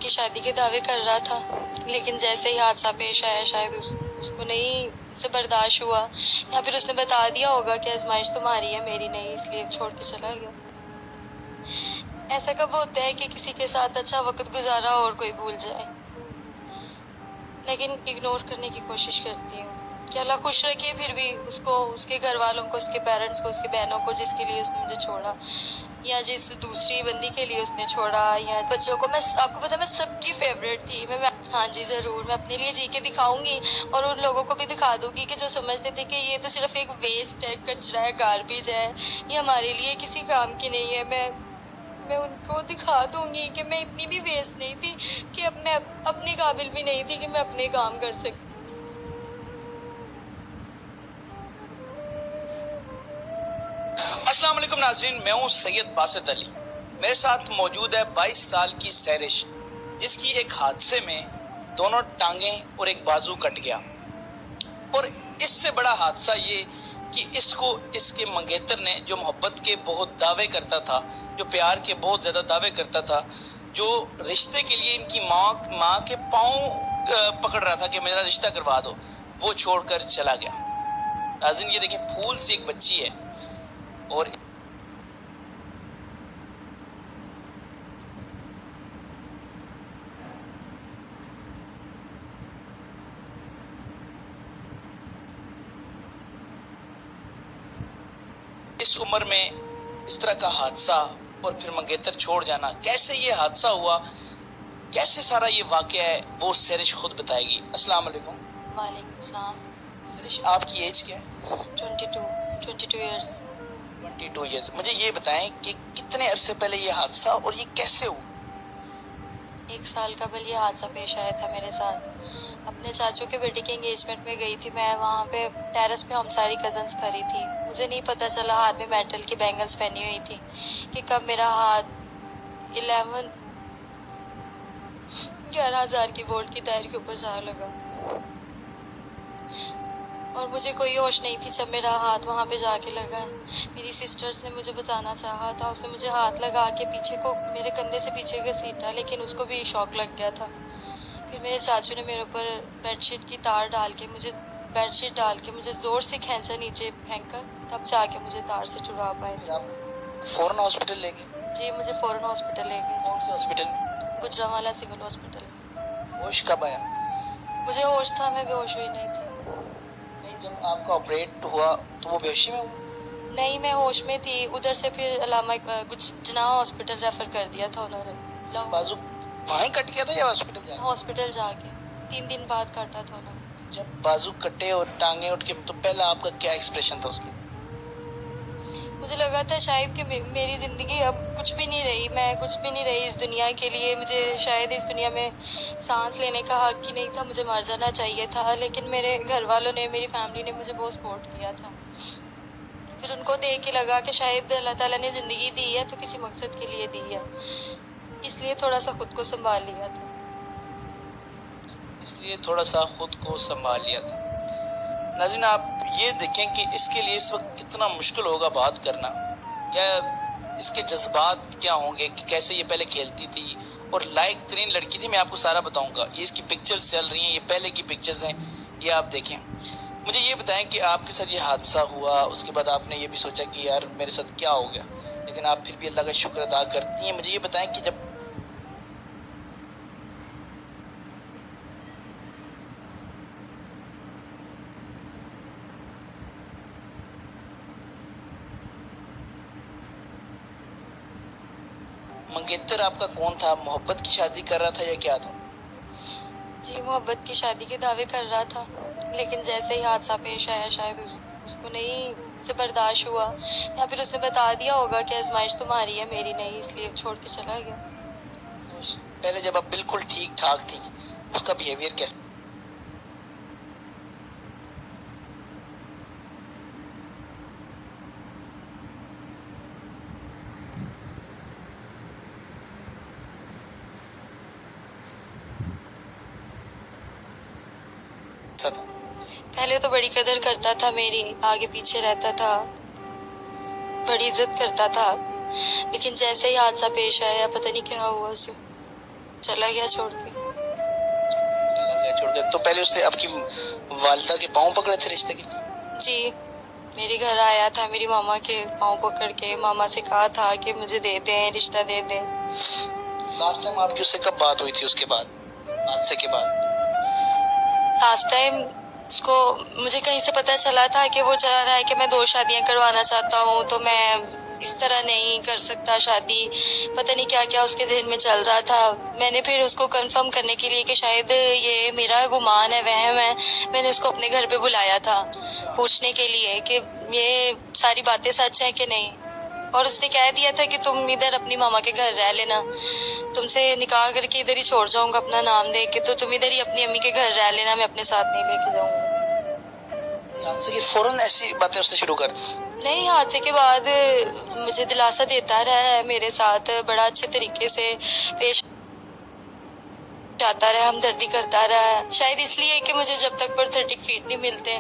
की शादी के दावे कर रहा था, लेकिन जैसे ही हादसा पेश आया शायद उसको नहीं उससे बर्दाश्त हुआ, या फिर उसने बता दिया होगा कि आजमाइश तुम्हारी है मेरी नहीं, इसलिए छोड़ के चला गया। ऐसा कब होता है कि किसी के साथ अच्छा वक्त गुजारा और कोई भूल जाए, लेकिन इग्नोर करने की कोशिश करती हूँ कि अल्लाह खुश रखे। फिर भी उसको, उसके घर वालों को, उसके पेरेंट्स को, उसकी बहनों को, जिसके लिए उसने मुझे छोड़ा, या जिस दूसरी बंदी के लिए उसने छोड़ा, या बच्चों को। मैं, आपको पता है, मैं सबकी फेवरेट थी। मैं हाँ जी ज़रूर, मैं अपने लिए जी के दिखाऊंगी और उन लोगों को भी दिखा दूंगी कि जो समझते थे कि ये तो सिर्फ एक वेस्ट है, कचरा है, गार्बेज है, ये हमारे लिए किसी काम की नहीं है। मैं उनको दिखा दूंगी कि मैं इतनी भी वेस्ट नहीं थी, कि अब मैं अपने काबिल भी नहीं थी कि मैं अपने काम कर सकती। अस्सलाम वालेकुम नाज़रीन, मैं हूँ सैयद बासित अली। मेरे साथ मौजूद है 22 साल की सैरिश, जिसकी एक हादसे में दोनों टांगें और एक बाजू कट गया। और इससे बड़ा हादसा ये कि इसको इसके मंगेतर ने, जो मोहब्बत के बहुत दावे करता था, जो प्यार के बहुत ज़्यादा दावे करता था, जो रिश्ते के लिए इनकी माँ के पाँव पकड़ रहा था कि मेरा रिश्ता करवा दो, वो छोड़कर चला गया। नाज़रीन ये देखें, फूल सी एक बच्ची है और इस उम्र में इस तरह का हादसा और फिर मंगेतर छोड़ जाना, कैसे ये हादसा हुआ, कैसे सारा ये वाक़या है, वो सैरिश खुद बताएगी। अस्सलाम वालेकुम। वालेकुम सलाम। सैरिश, आपकी एज क्या है? 22 ईयर्स। 22 ईयर्स। मुझे ये बताएं कि कितने अरसे पहले ये हादसा और ये कैसे हुआ? 1 साल कबल ये हादसा पेश आया था मेरे साथ। अपने चाचू के बेटे के एंगेजमेंट में गई थी मैं, वहाँ पे टेरेस पे हम सारी कज़न्स खड़ी थी। मुझे नहीं पता चला, हाथ में मेटल की बैंगल्स पहनी हुई थी, कि कब मेरा हाथ 11,000 की वोल्ट की तार के ऊपर जा लगा। और मुझे कोई होश नहीं थी जब मेरा हाथ वहाँ पे जाके लगा है। मेरी सिस्टर्स ने मुझे बताना चाहा था, उसने मुझे हाथ लगा के पीछे को, मेरे कंधे से पीछे घसीटा, लेकिन उसको भी शॉक लग गया था। फिर मेरे चाचू ने मेरे ऊपर बेडशीट की तार डाल के, बेडशीट डाल के मुझे ज़ोर से खींचा नीचे फेंक कर, तब जाके मुझे तार से छुड़वा पाए। फौरन हॉस्पिटल ले गए? जी, मुझे फ़ौरन हॉस्पिटल ले गए। कौन से हॉस्पिटल में? गुजरांवाला सिविल हॉस्पिटल में। होश कब आया? मुझे होश था, मैं बेहोश हुई नहीं थी। नहीं, जब आपका ऑपरेट हुआ तो वो बेहोशी में हुआ? नहीं, मैं होश में थी। उधर से फिर अलामा जिन्ना हॉस्पिटल रेफ़र कर दिया था उन्होंने। बाजू वहीं कट गया था या हॉस्पिटल जाके? हॉस्पिटल जाके 3 दिन बाद काटा था उन्होंने। जब बाजू कटे और टांगे उठ के, तो पहला आपका क्या एक्सप्रेशन था उसके? मुझे लगा था शायद कि मेरी ज़िंदगी अब कुछ भी नहीं रही, मैं कुछ भी नहीं रही इस दुनिया के लिए। मुझे शायद इस दुनिया में सांस लेने का हक ही नहीं था, मुझे मर जाना चाहिए था। लेकिन मेरे घर वालों ने, मेरी फैमिली ने मुझे बहुत सपोर्ट किया था। फिर उनको देख के लगा कि शायद अल्लाह ताला ने ज़िंदगी दी है तो किसी मकसद के लिए दी है, इसलिए थोड़ा सा खुद को संभाल लिया था। नाज़रीन आप ये देखें कि इसके लिए इस वक्त कितना मुश्किल होगा बात करना, या इसके जज्बात क्या होंगे कि कैसे ये पहले खेलती थी और लायक तरीन लड़की थी। मैं आपको सारा बताऊंगा। ये इसकी पिक्चर्स चल रही हैं, ये पहले की पिक्चर्स हैं, ये आप देखें। मुझे ये बताएं कि आपके साथ ये हादसा हुआ, उसके बाद आपने ये भी सोचा कि यार मेरे साथ क्या हो गया, लेकिन आप फिर भी अल्लाह का शुक्र अदा करती हैं। मुझे ये बताएं कि जब मंगेतर आपका कौन था, मोहब्बत की शादी कर रहा था या क्या था? जी, मोहब्बत की शादी के दावे कर रहा था, लेकिन जैसे ही हादसा पेश आया शायद उसको नहीं उससे बर्दाश्त हुआ, या फिर उसने बता दिया होगा कि आजमाइश तुम्हारी है मेरी नहीं, इसलिए छोड़ के चला गया। पहले जब आप बिल्कुल ठीक ठाक थी, उसका बिहेवियर कैसा? पहले तो बड़ी कदर करता था मेरी, आगे पीछे रहता था, बड़ी इज्जत करता था, लेकिन जैसे ही हादसा पेश आया पता नहीं क्या हुआ उसे। चला गया छोड़ के। छोड़ के तो पहले उसने आपकी वालिदा के पाँव पकड़े थे रिश्ते के? जी, मेरे घर आया था, मेरी मामा के पाँव पकड़ के मामा से कहा था कि मुझे दे दें, रिश्ता दे दें। लास्ट टाइम आपकी उससे कब बात हुई थी उसके बाद, हादसे के बाद? लास्ट टाइम उसको मुझे कहीं से पता चला था कि वो चाह रहा है कि मैं 2 शादियां करवाना चाहता हूँ, तो मैं इस तरह नहीं कर सकता शादी। पता नहीं क्या क्या उसके ज़हन में चल रहा था। मैंने फिर उसको कंफर्म करने के लिए कि शायद ये मेरा गुमान है, वहम है, मैंने उसको अपने घर पे बुलाया था पूछने के लिए कि ये सारी बातें सच हैं कि नहीं। और उसने कह दिया था कि तुम इधर अपनी मामा के घर रह लेना, तुमसे निकाह करके इधर ही छोड़ जाऊंगा अपना नाम दे के, तो तुम इधर ही अपनी अम्मी के घर रह लेना, मैं अपने साथ नहीं लेके जाऊंगा। हादसे के फौरन ऐसी बातें उसने शुरू कर दी? नहीं, हादसे के बाद मुझे दिलासा देता रहा है, मेरे साथ बड़ा अच्छे तरीके से पेश आता रहा, हमदर्दी करता रहा है। शायद इसलिए कि मुझे जब तक पर 30 फीट नहीं मिलते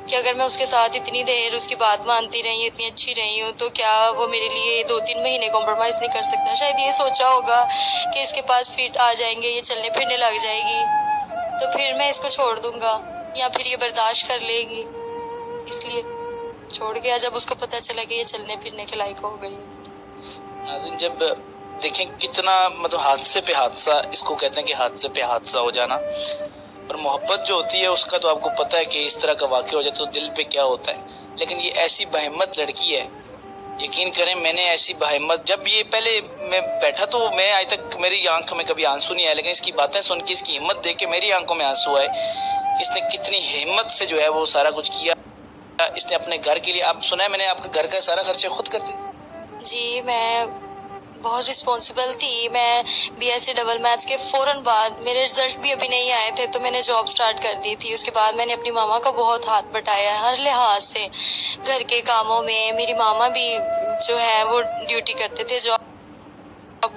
कि अगर मैं उसके साथ इतनी देर उसकी बात मानती रही हूँ, इतनी अच्छी रही हूँ, तो क्या वो मेरे लिए 2-3 महीने कॉम्प्रोमाइज़ नहीं कर सकता। शायद ये सोचा होगा कि इसके पास फीट आ जाएंगे, ये चलने फिरने लग जाएगी, तो फिर मैं इसको छोड़ दूँगा या फिर ये बर्दाश्त कर लेगी, इसलिए छोड़ गया जब उसको पता चला कि ये चलने फिरने के लायक हो गई। नाज़रीन, जब देखें कितना मतलब हादसे पे हादसा, इसको कहते हैं कि हादसे पे हादसा हो जाना, और मोहब्बत जो होती है उसका तो आपको पता है कि इस तरह का वाक़या हो जाए तो दिल पे क्या होता है। लेकिन ये ऐसी बहिम्मत लड़की है, यकीन करें, मैंने ऐसी बहिम्मत, जब ये पहले मैं बैठा तो मैं आज तक मेरी आंख में कभी आंसू नहीं आया, लेकिन इसकी बातें सुन के, इसकी हिम्मत देख के मेरी आंखों में आंसू आए। इसने कितनी हिम्मत से जो है वो सारा कुछ किया। इसने अपने घर के लिए, आप सुना है मैंने, आपके घर का सारा खर्चा खुद कर दिया? जी, मैं बहुत रिस्पॉन्सिबल थी। मैं बीएससी डबल मैथ्स के फ़ौरन बाद, मेरे रिज़ल्ट भी अभी नहीं आए थे, तो मैंने जॉब स्टार्ट कर दी थी। उसके बाद मैंने अपनी मामा का बहुत हाथ बटाया है हर लिहाज से, घर के कामों में। मेरी मामा भी जो है वो ड्यूटी करते थे, जॉब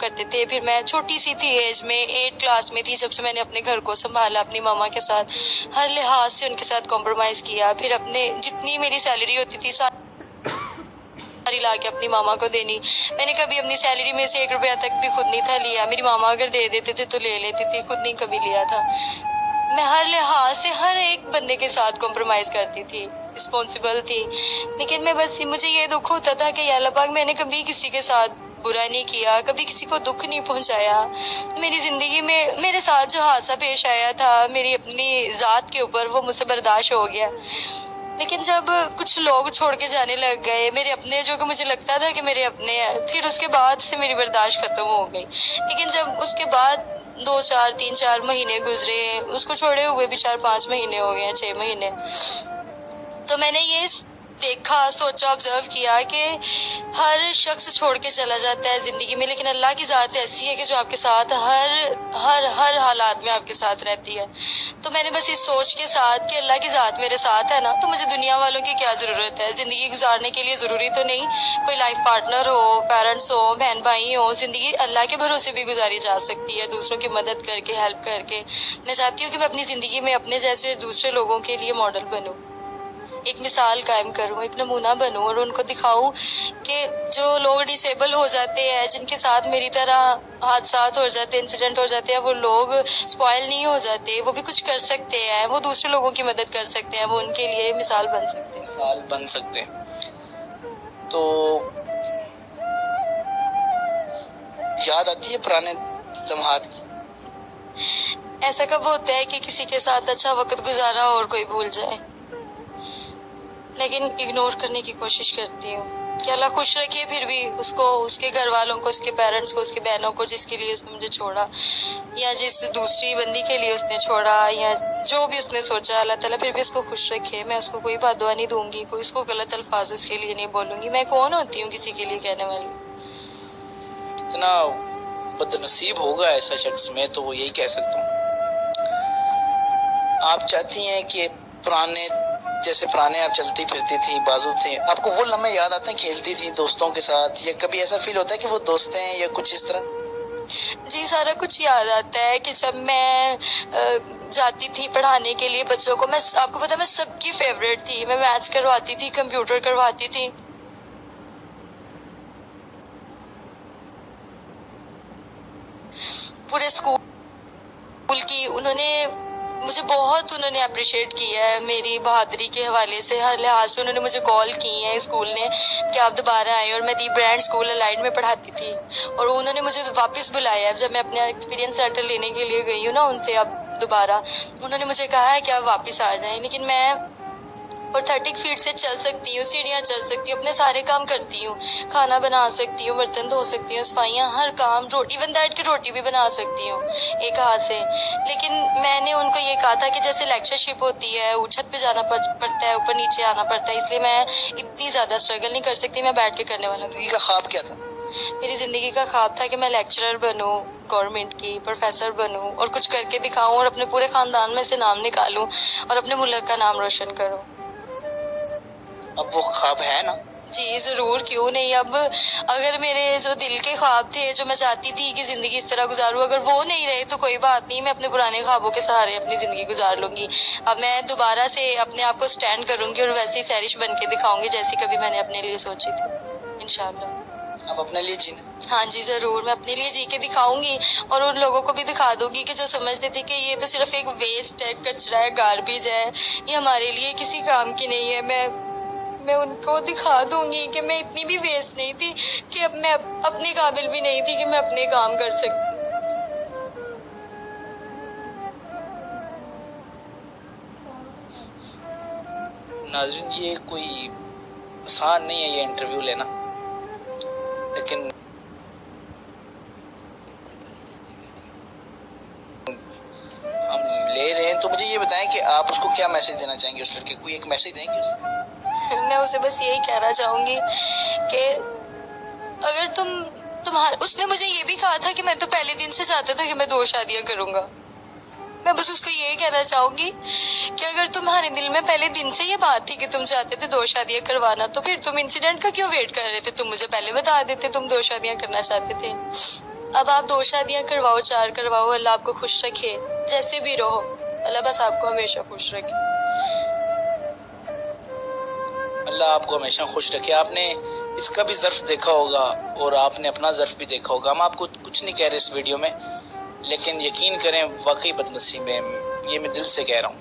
करते थे। फिर मैं छोटी सी थी एज में, 8 क्लास में थी जब से मैंने अपने घर को संभाला, अपनी मामा के साथ हर लिहाज से उनके साथ कॉम्प्रोमाइज़ किया। फिर अपने जितनी मेरी सैलरी होती थी सारी ला के अपनी मामा को देनी। मैंने कभी अपनी सैलरी में से 1 रुपया तक भी खुद नहीं था लिया। मेरी मामा अगर दे देते थे तो ले लेती थी, खुद नहीं कभी लिया था। मैं हर लिहाज से हर एक बंदे के साथ कॉम्प्रोमाइज़ करती थी, रिस्पॉन्सिबल थी। लेकिन मैं बस, मुझे ये दुख होता था कि या अल्लाह पाक, मैंने कभी किसी के साथ बुरा नहीं किया, कभी किसी को दुख नहीं पहुंचाया। मेरी ज़िंदगी में मेरे साथ जो हादसा पेश आया था मेरी अपनी ज़ात के ऊपर, वो मुझसे बर्दाश्त हो गया। लेकिन जब कुछ लोग छोड़ के जाने लग गए, मेरे अपने, जो कि मुझे लगता था कि मेरे अपने हैं, फिर उसके बाद से मेरी बर्दाश्त ख़त्म हो गई। लेकिन जब उसके बाद 2-4 3-4 महीने गुजरे, उसको छोड़े हुए भी 4-5 महीने हो गए हैं, 6 महीने, तो मैंने ये देखा, सोचा, ऑब्जर्व किया कि हर शख्स छोड़ के चला जाता है ज़िंदगी में, लेकिन अल्लाह की ज़ात ऐसी है कि जो आपके साथ हर हालात में आपके साथ रहती है। तो मैंने बस इस सोच के साथ कि अल्लाह की ज़ात मेरे साथ है ना, तो मुझे दुनिया वालों की क्या ज़रूरत है। ज़िंदगी गुजारने के लिए ज़रूरी तो नहीं कोई लाइफ पार्टनर हो, पेरेंट्स हो, बहन भाई हो, ज़िंदगी अल्लाह के भरोसे भी गुजारी जा सकती है, दूसरों की मदद करके, हेल्प करके। मैं चाहती हूँ कि मैं अपनी ज़िंदगी में अपने जैसे दूसरे लोगों के लिए मॉडल बनूँ, एक मिसाल कायम करूँ, एक नमूना बनूँ, और उनको दिखाऊँ कि जो लोग डिसेबल हो जाते हैं, जिनके साथ मेरी तरह हादसात हो जाते हैं, इंसिडेंट हो जाते हैं, वो लोग स्पॉइल नहीं हो जाते, वो भी कुछ कर सकते हैं, वो दूसरे लोगों की मदद कर सकते हैं, वो उनके लिए मिसाल बन सकते हैं। मिसाल बन सकते हैं। तो याद आती है पुराने लम्हात की? ऐसा कब होता है कि किसी के साथ अच्छा वक्त गुजारा और कोई भूल जाए, लेकिन इग्नोर करने की कोशिश करती हूँ कि अल्लाह खुश रखे फिर भी उसको, उसके घर वालों को, उसके पेरेंट्स को, उसकी बहनों को, जिसके लिए उसने मुझे छोड़ा, या जिस दूसरी बंदी के लिए उसने छोड़ा, या जो भी उसने सोचा, अल्लाह ताला फिर भी उसको खुश रखे। मैं उसको कोई बददुआ नहीं दूंगी, कोई उसको गलत अल्फाज उसके लिए नहीं बोलूँगी। मैं कौन होती हूँ किसी के लिए कहने वाली। इतना बदनसीब होगा ऐसा शख्स, मैं तो वो यही कह सकता हूँ। आप चाहती हैं कि पुराने, जैसे पुराने आप चलती फिरती थी, बाजू थे, आपको वो लम्हे याद आते हैं, खेलती थी दोस्तों के साथ, या कभी ऐसा फील होता है कि वो दोस्त हैं या कुछ इस तरह? जी, सारा कुछ याद आता है कि जब मैं जाती थी पढ़ाने के लिए बच्चों को, मैं, आपको पता है, मैं सबकी फेवरेट थी। मैं मैथ्स करवाती थी, कंप्यूटर करवाती थी, पूरे स्कूल स्कूल की उन्होंने मुझे बहुत उन्होंने अप्रिशिएट किया है मेरी बहादुरी के हवाले से। हर लिहाज से उन्होंने मुझे कॉल की है स्कूल ने कि आप दोबारा आए, और मैं दी ब्रांड स्कूल अलाइड में पढ़ाती थी और उन्होंने मुझे वापस बुलाया है। जब मैं अपना एक्सपीरियंस लेटर लेने के लिए गई हूँ ना उनसे, अब दोबारा उन्होंने मुझे कहा है कि आप वापस आ जाएं। लेकिन मैं और 30 फीट से चल सकती हूँ, सीढ़ियाँ चढ़ सकती हूँ, अपने सारे काम करती हूँ, खाना बना सकती हूँ, बर्तन धो सकती हूँ, सफाइयाँ, हर काम, रोटी, इवन दैट की रोटी भी बना सकती हूँ एक हाथ से। लेकिन मैंने उनको ये कहा था कि जैसे लेक्चरशिप होती है, छत पे जाना पड़ता है, ऊपर नीचे आना पड़ता है, इसलिए मैं इतनी ज़्यादा स्ट्रगल नहीं कर सकती, मैं बैठ के करने वाला। ज़िंदगी का ख्वाब क्या था? मेरी ज़िंदगी का ख्वाब था कि मैं लेक्चरर बनूँ, गवर्नमेंट की प्रोफेसर बनूँ और कुछ करके दिखाऊँ और अपने पूरे ख़ानदान में से नाम निकालूँ और अपने मुल्क का नाम रोशन करूँ। अब वो ख्वाब है ना? जी ज़रूर, क्यों नहीं। अब अगर मेरे जो दिल के ख्वाब थे, जो मैं चाहती थी कि ज़िंदगी इस तरह गुजारूँ, अगर वो नहीं रहे तो कोई बात नहीं, मैं अपने पुराने ख्वाबों के सहारे अपनी ज़िंदगी गुजार लूँगी। अब मैं दोबारा से अपने आप को स्टैंड करूँगी और वैसे ही सैरिश बन के दिखाऊँगी जैसी कभी मैंने अपने लिए सोची थी, इंशाल्लाह। अब अपने लिए जीना? हाँ जी ज़रूर, मैं अपने लिए जी के दिखाऊंगी और उन लोगों को भी दिखा दूंगी कि जो समझते थे कि ये तो सिर्फ एक वेस्ट है, कचरा है, गार्बेज है, ये हमारे लिए किसी काम की नहीं है। मैं उनको दिखा दूंगी कि मैं इतनी भी वेस्ट नहीं थी, कि अब मैं अपने काबिल भी नहीं थी कि मैं अपने काम कर सकती। नाज़रीन, ये कोई आसान नहीं है ये इंटरव्यू लेना, लेकिन हम ले रहे हैं। तो मुझे ये बताएं कि आप उसको क्या मैसेज देना चाहेंगे, उस लड़के को कोई एक मैसेज देंगे उसे? मैं उसे बस यही कहना चाहूँगी कि अगर तुम्हारे, उसने मुझे ये भी कहा था कि मैं तो पहले दिन से चाहता था कि मैं 2 शादियाँ करूँगा। मैं बस उसको यही कहना चाहूँगी कि अगर तुम्हारे दिल में पहले दिन से ये बात थी कि तुम चाहते थे 2 शादियाँ करवाना, तो फिर तुम इंसिडेंट का क्यों वेट कर रहे थे? तुम मुझे पहले बता देते तुम 2 शादियाँ करना चाहते थे। अब आप 2 शादियाँ करवाओ, 4 करवाओ, अल्लाह आपको खुश रखे, जैसे भी रहो, अल्लाह बस आपको हमेशा खुश रखे। अल्लाह आपको हमेशा खुश रखे। आपने इसका भी ज़र्फ देखा होगा और आपने अपना ज़र्फ भी देखा होगा। हम आपको कुछ नहीं कह रहे इस वीडियो में, लेकिन यकीन करें वाकई बदनसीब है, ये मैं दिल से कह रहा हूँ।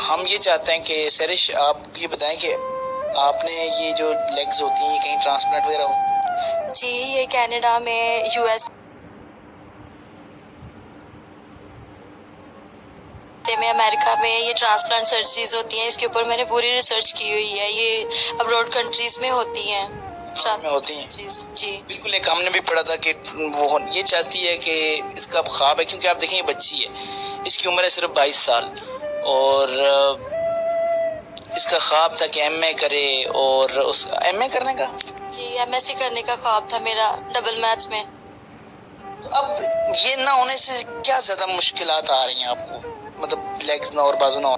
हम ये चाहते हैं कि सरिश आप ये बताएं कि आपने ये जो लेग्स होती हैं, ये कहीं ट्रांसप्लांट वगैरह हो? जी, ये कनाडा में, यूएस में, अमेरिका में ये ट्रांसप्लांट सर्जरीज होती हैं। इसके ऊपर मैंने पूरी रिसर्च की हुई है। ये अब्रॉड कंट्रीज में होती हैं में होती हैं जी बिल्कुल। एक हमने भी पढ़ा था कि वो ये चाहती है कि इसका ख्वाब है, क्योंकि आप देखें ये बच्ची है, इसकी उम्र है सिर्फ 22 साल और इसका ख्वाब था कि एमए करे, और उस एमए करने का, जी एमएससी करने का ख्वाब था मेरा डबल मैथ्स में। तो अब ये ना होने से क्या ज़्यादा मुश्किलात आ रही हैं आपको, मतलब लेग्स ना और बाजू ना हो?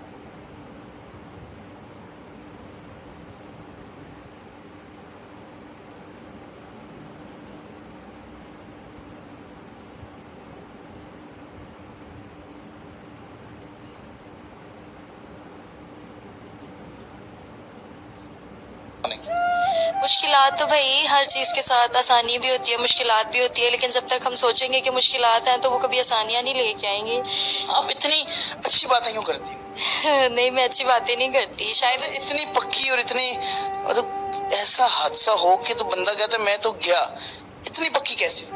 मुश्किलात तो भाई हर चीज़ के साथ आसानी भी होती है, मुश्किलात भी होती है, लेकिन जब तक हम सोचेंगे कि मुश्किलात हैं तो वो कभी आसानियाँ नहीं लेके आएंगी। आप इतनी अच्छी बातें क्यों करती हो? नहीं, मैं अच्छी बातें नहीं करती, शायद इतनी पक्की और इतनी, मतलब ऐसा हादसा हो कि तो बंदा कहता है मैं तो गया, इतनी पक्की कैसे?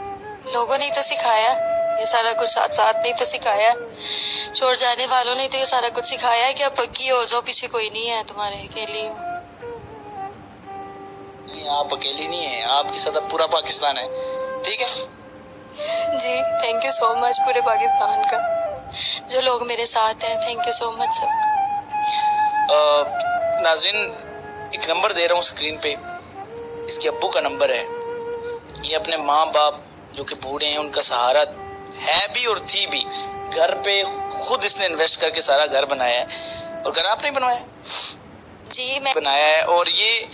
लोगों ने तो सिखाया, ये सारा कुछ साथ नहीं तो सिखाया, छोड़ जाने वालों ने तो ये सारा कुछ सिखाया है कि अब पक्की हो जाओ, पीछे कोई नहीं है तुम्हारे, अकेली हो। आप अकेली नहीं है, आपके साथ अब पूरा पाकिस्तान है, ठीक है? जी थैंक यू सो मच पूरे पाकिस्तान का, जो लोग मेरे साथ हैं, थैंक यू सो मच सब। नाज़रीन, एक नंबर दे रहा हूँ स्क्रीन पे, इसके अब्बू का नंबर है। ये अपने माँ बाप जो कि बूढ़े हैं उनका सहारा है भी और थी भी। घर पे खुद इसने इन्वेस्ट करके सारा घर बनाया है, और घर आपने बनवाया? जी मैं बनाया है, और ये